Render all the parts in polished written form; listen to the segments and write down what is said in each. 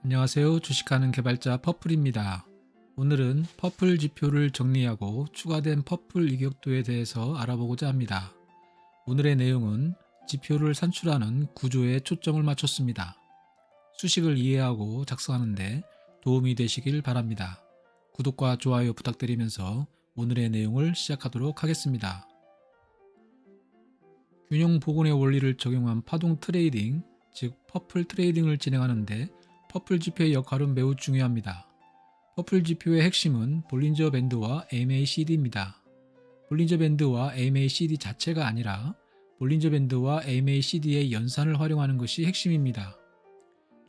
안녕하세요. 주식하는 개발자 퍼플입니다. 오늘은 퍼플 지표를 정리하고 추가된 퍼플 이격도에 대해서 알아보고자 합니다. 오늘의 내용은 지표를 산출하는 구조에 초점을 맞췄습니다. 수식을 이해하고 작성하는데 도움이 되시길 바랍니다. 구독과 좋아요 부탁드리면서 오늘의 내용을 시작하도록 하겠습니다. 균형 복원의 원리를 적용한 파동 트레이딩, 즉 퍼플 트레이딩을 진행하는데 퍼플 지표의 역할은 매우 중요합니다. 퍼플 지표의 핵심은 볼린저 밴드와 MACD입니다. 볼린저 밴드와 MACD 자체가 아니라 볼린저 밴드와 MACD의 연산을 활용하는 것이 핵심입니다.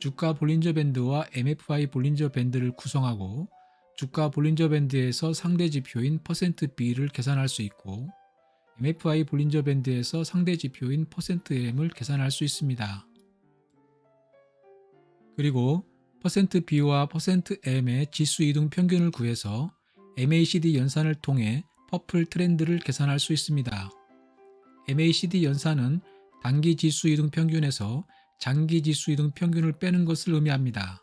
주가 볼린저 밴드와 MFI 볼린저 밴드를 구성하고 주가 볼린저 밴드에서 상대 지표인 %B를 계산할 수 있고 MFI 볼린저 밴드에서 상대 지표인 %M을 계산할 수 있습니다. 그리고 %B와 %M의 지수 이동 평균을 구해서 MACD 연산을 통해 퍼플 트렌드를 계산할 수 있습니다. MACD 연산은 단기 지수 이동 평균에서 장기 지수 이동 평균을 빼는 것을 의미합니다.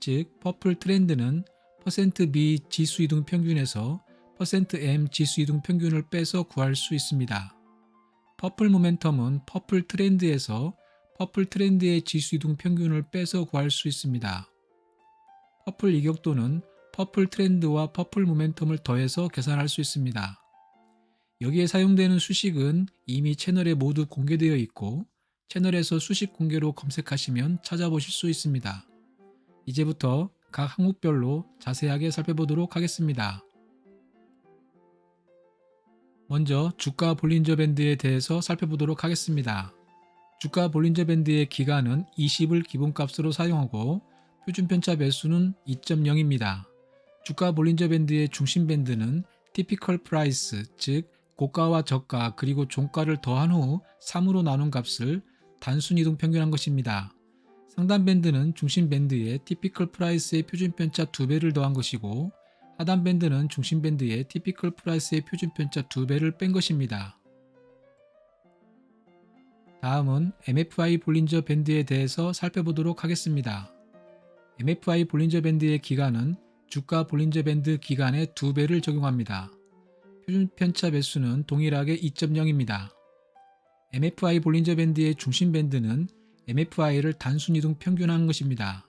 즉, 퍼플 트렌드는 %B 지수 이동 평균에서 %M 지수 이동 평균을 빼서 구할 수 있습니다. 퍼플 모멘텀은 퍼플 트렌드에서 퍼플 트렌드의 지수 이동 평균을 빼서 구할 수 있습니다. 퍼플 이격도는 퍼플 트렌드와 퍼플 모멘텀을 더해서 계산할 수 있습니다. 여기에 사용되는 수식은 이미 채널에 모두 공개되어 있고 채널에서 수식 공개로 검색하시면 찾아보실 수 있습니다. 이제부터 각 항목별로 자세하게 살펴보도록 하겠습니다. 먼저 주가 볼린저 밴드에 대해서 살펴보도록 하겠습니다. 주가 볼린저 밴드의 기간은 20을 기본값으로 사용하고 표준 편차 배수는 2.0입니다. 주가 볼린저 밴드의 중심 밴드는 Typical Price, 즉 고가와 저가 그리고 종가를 더한 후 3으로 나눈 값을 단순 이동 평균한 것입니다. 상단 밴드는 중심 밴드에 Typical Price의 표준 편차 2배를 더한 것이고 하단 밴드는 중심 밴드에 Typical Price의 표준 편차 2배를 뺀 것입니다. 다음은 MFI 볼린저 밴드에 대해서 살펴보도록 하겠습니다. MFI 볼린저 밴드의 기간은 주가 볼린저 밴드 기간의 2배를 적용합니다. 표준 편차 배수는 동일하게 2.0입니다. MFI 볼린저 밴드의 중심 밴드는 MFI를 단순 이동 평균한 것입니다.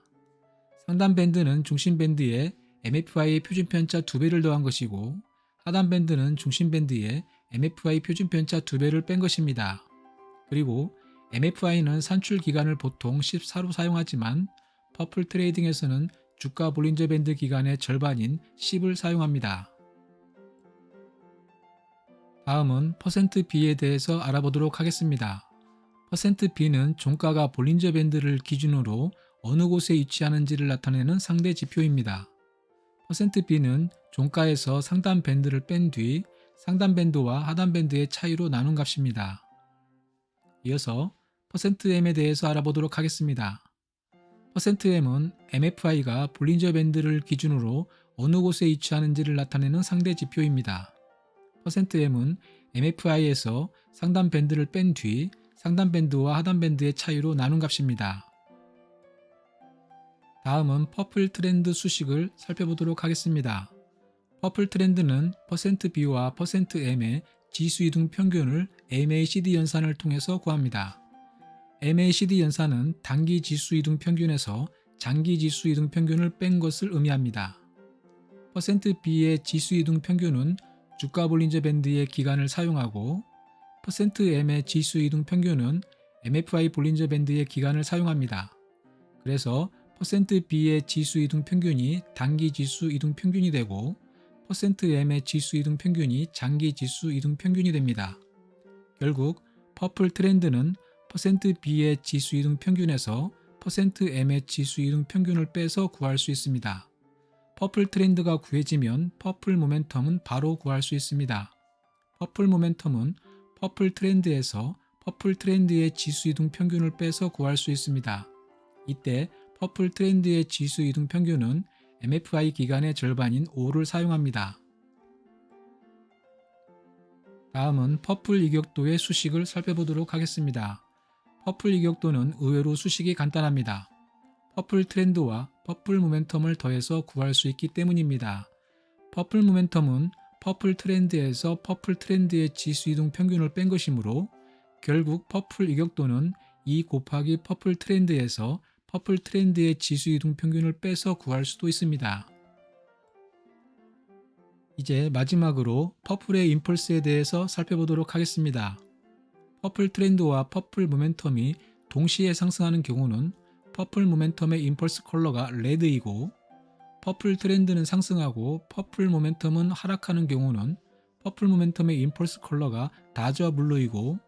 상단 밴드는 중심 밴드에 MFI의 표준 편차 2배를 더한 것이고 하단 밴드는 중심 밴드에 MFI 표준 편차 2배를 뺀 것입니다. 그리고 MFI는 산출 기간을 보통 14로 사용하지만 퍼플 트레이딩에서는 주가 볼린저 밴드 기간의 절반인 10을 사용합니다. 다음은 %B에 대해서 알아보도록 하겠습니다. %B는 종가가 볼린저 밴드를 기준으로 어느 곳에 위치하는지를 나타내는 상대 지표입니다. %B는 종가에서 상단 밴드를 뺀 뒤 상단 밴드와 하단 밴드의 차이로 나눈 값입니다. 이어서 %M에 대해서 알아보도록 하겠습니다. %M은 MFI가 볼린저 밴드를 기준으로 어느 곳에 위치하는지를 나타내는 상대 지표입니다. %M은 MFI에서 상단 밴드를 뺀 뒤 상단 밴드와 하단 밴드의 차이로 나눈 값입니다. 다음은 퍼플 트렌드 수식을 살펴보도록 하겠습니다. 퍼플 트렌드는 %B와 %M의 지수 이동 평균을 MACD 연산을 통해서 구합니다. MACD 연산은 단기 지수 이동 평균에서 장기 지수 이동 평균을 뺀 것을 의미합니다. %B의 지수 이동 평균은 주가 볼린저 밴드의 기간을 사용하고 %M의 지수 이동 평균은 MFI 볼린저 밴드의 기간을 사용합니다. 그래서 %B의 지수 이동 평균이 단기 지수 이동 평균이 되고 %M의 지수 이동 평균이 장기 지수 이동 평균이 됩니다. 결국 퍼플 트렌드는 %B의 지수 이동 평균에서 %M의 지수 이동 평균을 빼서 구할 수 있습니다. 퍼플 트렌드가 구해지면 퍼플 모멘텀은 바로 구할 수 있습니다. 퍼플 모멘텀은 퍼플 트렌드에서 퍼플 트렌드의 지수 이동 평균을 빼서 구할 수 있습니다. 이때 퍼플 트렌드의 지수 이동 평균은 MFI 기간의 절반인 5를 사용합니다. 다음은 퍼플 이격도의 수식을 살펴보도록 하겠습니다. 퍼플 이격도는 의외로 수식이 간단합니다. 퍼플 트렌드와 퍼플 모멘텀을 더해서 구할 수 있기 때문입니다. 퍼플 모멘텀은 퍼플 트렌드에서 퍼플 트렌드의 지수 이동 평균을 뺀 것이므로 결국 퍼플 이격도는 2 곱하기 퍼플 트렌드에서 퍼플 트렌드의 지수 이동 평균을 빼서 구할 수도 있습니다. 이제 마지막으로 퍼플의 임펄스에 대해서 살펴보도록 하겠습니다. 퍼플 트렌드와 퍼플 모멘텀이 동시에 상승하는 경우는 퍼플 모멘텀의 임펄스 컬러가 레드이고, 퍼플 트렌드는 상승하고 퍼플 모멘텀은 하락하는 경우는 퍼플 모멘텀의 임펄스 컬러가 다저 블루이고,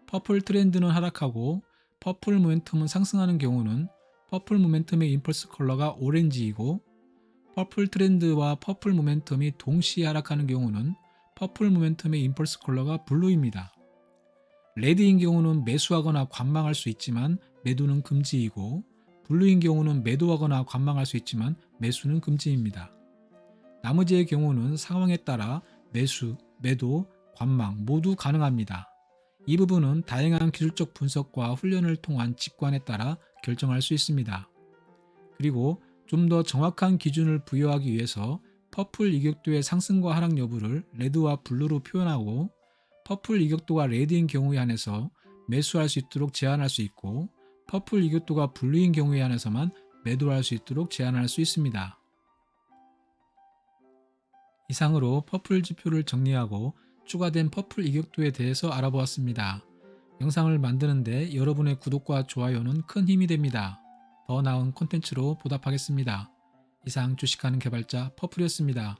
퍼플 트렌드는 하락하고 퍼플 모멘텀은 상승하는 경우는 퍼플 모멘텀의 임펄스 컬러가 오렌지이고, 퍼플 트렌드와 퍼플 모멘텀이 동시에 하락하는 경우는 퍼플 모멘텀의 임펄스 컬러가 블루입니다. 레드인 경우는 매수하거나 관망할 수 있지만 매도는 금지이고, 블루인 경우는 매도하거나 관망할 수 있지만 매수는 금지입니다. 나머지의 경우는 상황에 따라 매수, 매도, 관망 모두 가능합니다. 이 부분은 다양한 기술적 분석과 훈련을 통한 직관에 따라 결정할 수 있습니다. 그리고 좀 더 정확한 기준을 부여하기 위해서 퍼플 이격도의 상승과 하락 여부를 레드와 블루로 표현하고, 퍼플 이격도가 레드인 경우에 한해서 매수할 수 있도록 제한할 수 있고, 퍼플 이격도가 블루인 경우에 한해서만 매도할 수 있도록 제한할 수 있습니다. 이상으로 퍼플 지표를 정리하고 추가된 퍼플 이격도에 대해서 알아보았습니다. 영상을 만드는데 여러분의 구독과 좋아요는 큰 힘이 됩니다. 더 나은 콘텐츠로 보답하겠습니다. 이상 주식하는 개발자 퍼플이었습니다.